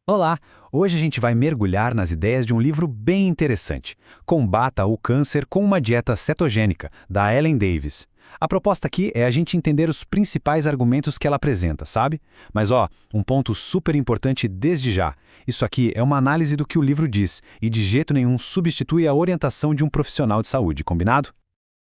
Olá! Hoje a gente vai mergulhar nas ideias de um livro bem interessante. Combata o câncer com uma dieta cetogênica, da Ellen Davis. A proposta aqui é a gente entender os principais argumentos que ela apresenta, sabe? Mas um ponto super importante desde já. Isso aqui é uma análise do que o livro diz e de jeito nenhum substitui a orientação de um profissional de saúde, combinado?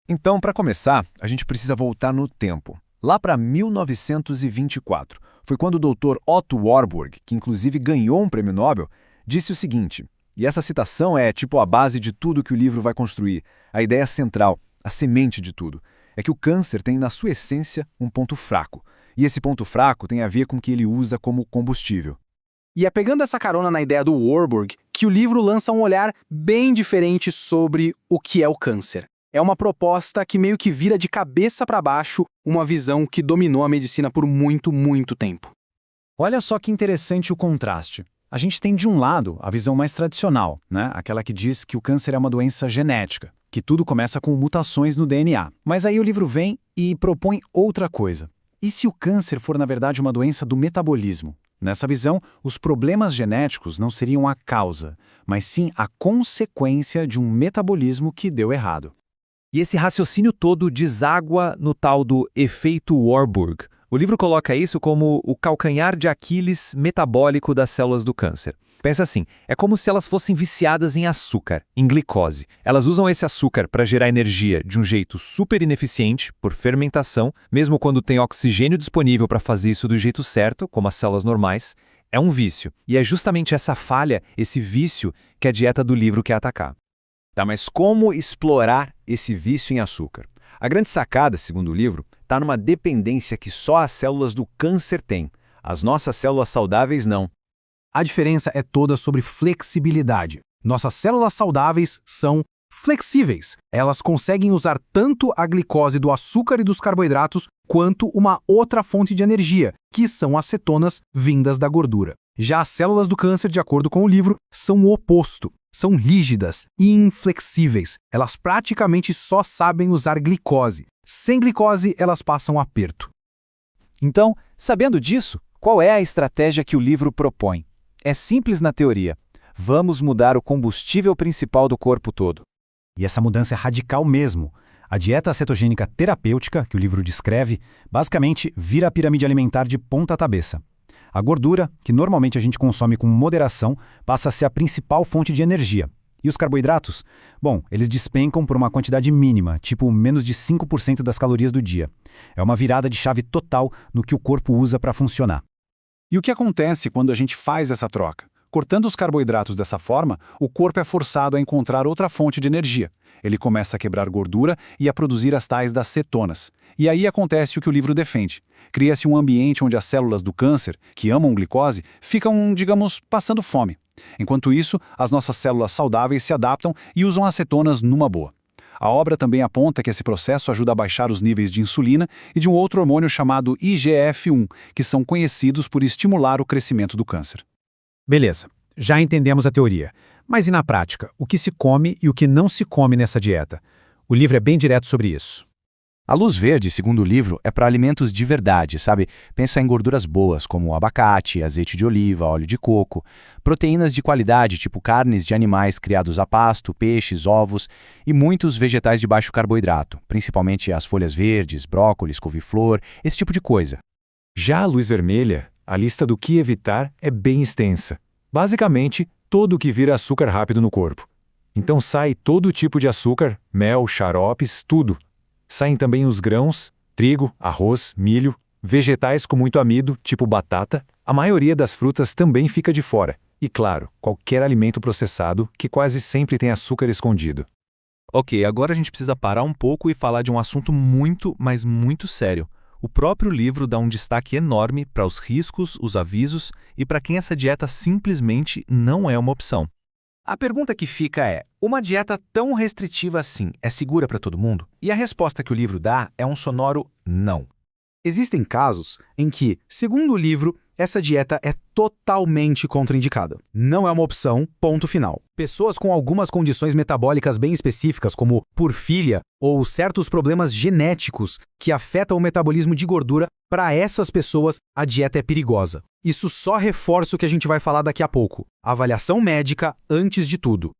Então, para começar, a gente precisa voltar no tempo. Lá para 1924, foi quando o Dr. Otto Warburg, que inclusive ganhou um prêmio Nobel, disse o seguinte, e essa citação é tipo a base de tudo que o livro vai construir, a ideia central, a semente de tudo, é que o câncer tem na sua essência um ponto fraco, e esse ponto fraco tem a ver com o que ele usa como combustível. E é pegando essa carona na ideia do Warburg que o livro lança um olhar bem diferente sobre o que é o câncer. É uma proposta que meio que vira de cabeça para baixo uma visão que dominou a medicina por muito, muito tempo. Olha só que interessante o contraste. A gente tem de um lado a visão mais tradicional, né? Aquela que diz que o câncer é uma doença genética, que tudo começa com mutações no DNA. Mas aí o livro vem e propõe outra coisa. E se o câncer for na verdade uma doença do metabolismo? Nessa visão, os problemas genéticos não seriam a causa, mas sim a consequência de um metabolismo que deu errado. E esse raciocínio todo deságua no tal do efeito Warburg. O livro coloca isso como o calcanhar de Aquiles metabólico das células do câncer. Pensa assim, é como se elas fossem viciadas em açúcar, em glicose. Elas usam esse açúcar para gerar energia de um jeito super ineficiente, por fermentação, mesmo quando tem oxigênio disponível para fazer isso do jeito certo, como as células normais. É um vício. E é justamente essa falha, esse vício, que a dieta do livro quer atacar. Tá, mas como explorar esse vício em açúcar? A grande sacada, segundo o livro, está numa dependência que só as células do câncer têm. As nossas células saudáveis não. A diferença é toda sobre flexibilidade. Nossas células saudáveis são flexíveis. Elas conseguem usar tanto a glicose do açúcar e dos carboidratos quanto uma outra fonte de energia, que são as cetonas vindas da gordura. Já as células do câncer, de acordo com o livro, são o oposto. São rígidas e inflexíveis. Elas praticamente só sabem usar glicose. Sem glicose, elas passam aperto. Então, sabendo disso, qual é a estratégia que o livro propõe? É simples na teoria. Vamos mudar o combustível principal do corpo todo. E essa mudança é radical mesmo. A dieta cetogênica terapêutica, que o livro descreve, basicamente vira a pirâmide alimentar de ponta cabeça. A gordura, que normalmente a gente consome com moderação, passa a ser a principal fonte de energia. E os carboidratos? Bom, eles despencam por uma quantidade mínima, tipo menos de 5% das calorias do dia. É uma virada de chave total no que o corpo usa para funcionar. E o que acontece quando a gente faz essa troca? Cortando os carboidratos dessa forma, o corpo é forçado a encontrar outra fonte de energia. Ele começa a quebrar gordura e a produzir as tais das cetonas. E aí acontece o que o livro defende. Cria-se um ambiente onde as células do câncer, que amam glicose, ficam, digamos, passando fome. Enquanto isso, as nossas células saudáveis se adaptam e usam as cetonas numa boa. A obra também aponta que esse processo ajuda a baixar os níveis de insulina e de um outro hormônio chamado IGF-1, que são conhecidos por estimular o crescimento do câncer. Beleza, já entendemos a teoria. Mas e na prática, o que se come e o que não se come nessa dieta? O livro é bem direto sobre isso. A luz verde, segundo o livro, é para alimentos de verdade, sabe? Pensa em gorduras boas, como abacate, azeite de oliva, óleo de coco, proteínas de qualidade, tipo carnes de animais criados a pasto, peixes, ovos e muitos vegetais de baixo carboidrato, principalmente as folhas verdes, brócolis, couve-flor, esse tipo de coisa. Já a luz vermelha, a lista do que evitar é bem extensa. Basicamente, todo o que vira açúcar rápido no corpo. Então sai todo tipo de açúcar, mel, xaropes, tudo. Saem também os grãos, trigo, arroz, milho, vegetais com muito amido, tipo batata. A maioria das frutas também fica de fora. E claro, qualquer alimento processado, que quase sempre tem açúcar escondido. Ok, agora a gente precisa parar um pouco e falar de um assunto muito, mas muito sério. O próprio livro dá um destaque enorme para os riscos, os avisos e para quem essa dieta simplesmente não é uma opção. A pergunta que fica é, uma dieta tão restritiva assim é segura para todo mundo? E a resposta que o livro dá é um sonoro não. Existem casos em que, segundo o livro, essa dieta é totalmente contraindicada. Não é uma opção, ponto final. Pessoas com algumas condições metabólicas bem específicas, como porfíria ou certos problemas genéticos que afetam o metabolismo de gordura, para essas pessoas a dieta é perigosa. Isso só reforça o que a gente vai falar daqui a pouco. Avaliação médica antes de tudo.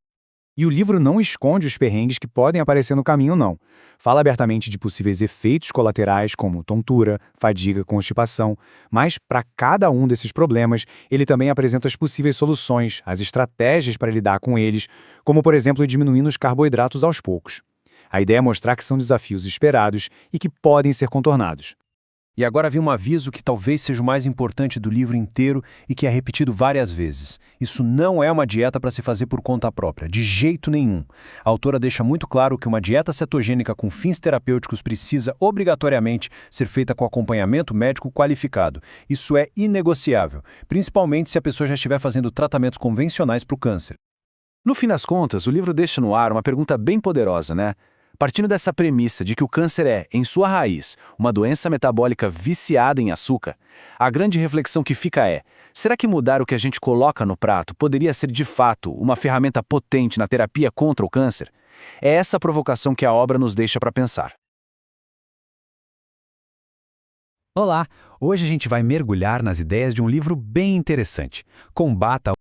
E o livro não esconde os perrengues que podem aparecer no caminho, não. Fala abertamente de possíveis efeitos colaterais, como tontura, fadiga, constipação, mas para cada um desses problemas, ele também apresenta as possíveis soluções, as estratégias para lidar com eles, como, por exemplo, diminuindo os carboidratos aos poucos. A ideia é mostrar que são desafios esperados e que podem ser contornados. E agora vem um aviso que talvez seja o mais importante do livro inteiro e que é repetido várias vezes. Isso não é uma dieta para se fazer por conta própria, de jeito nenhum. A autora deixa muito claro que uma dieta cetogênica com fins terapêuticos precisa obrigatoriamente ser feita com acompanhamento médico qualificado. Isso é inegociável, principalmente se a pessoa já estiver fazendo tratamentos convencionais para o câncer. No fim das contas, o livro deixa no ar uma pergunta bem poderosa, né? Partindo dessa premissa de que o câncer é, em sua raiz, uma doença metabólica viciada em açúcar, a grande reflexão que fica é: será que mudar o que a gente coloca no prato poderia ser de fato uma ferramenta potente na terapia contra o câncer? É essa provocação que a obra nos deixa para pensar. Olá! Hoje a gente vai mergulhar nas ideias de um livro bem interessante. Combata